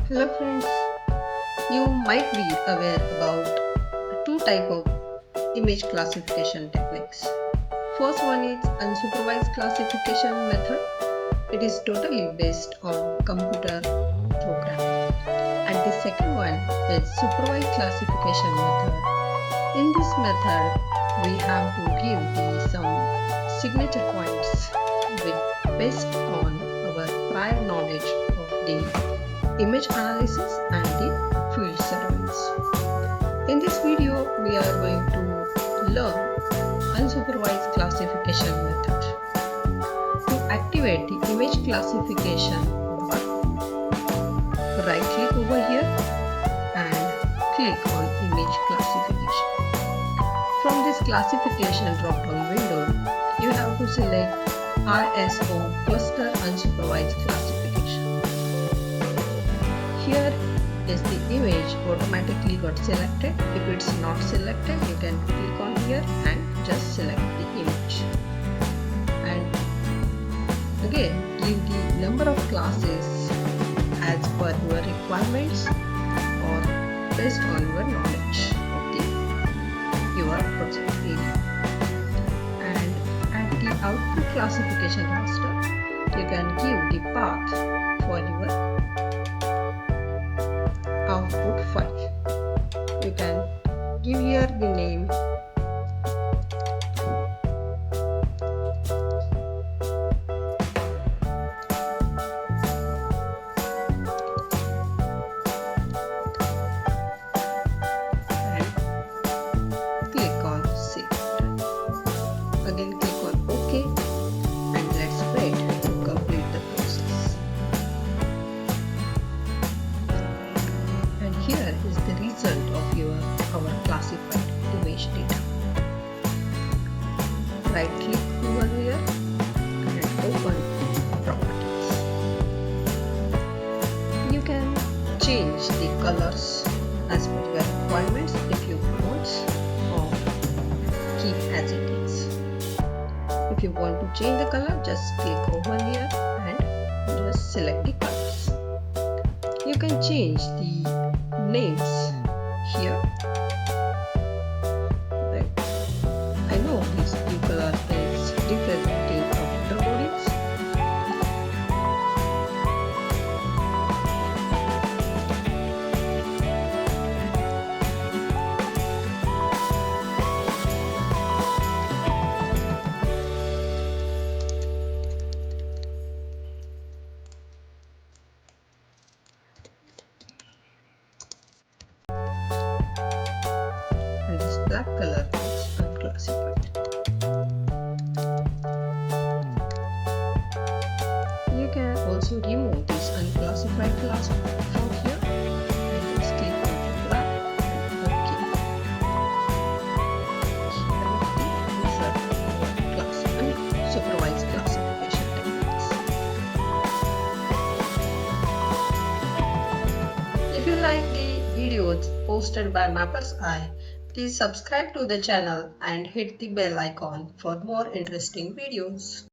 Hello friends, you might be aware about two types of image classification techniques. First one is unsupervised classification method. It is totally based on computer programming. And the second one is supervised classification method. In this method, we have to give some signature points based on our prior knowledge of the image analysis and the field surveys. In this video, we are going to learn unsupervised classification method. To activate the image classification bar, right click over here and click on image classification. From this classification drop-down window, you have to select ISO cluster unsupervised classification. Here is the image automatically got selected. If it's not selected, you can click on here and just select the image. And again, give the number of classes as per your requirements or based on your knowledge of your project area. And at the output classification raster, you can give the path for your output file. You can give here the name and click on save. Again click on OK and let's wait to complete the process. And here is the result of our classified image data. Right click over here and open properties. You can change the colors as per your requirements if you want, or keep as it is. If you want to change the color, just click over here and just select the colors. You can change the names here. I know this blue color is representing water bodies. And this black color is unclassified. You can also remove this unclassified class from here and just click on the black and OK. Here is the unsupervised classification techniques. If you like the videos posted by Mapper's Eye, please subscribe to the channel and hit the bell icon for more interesting videos.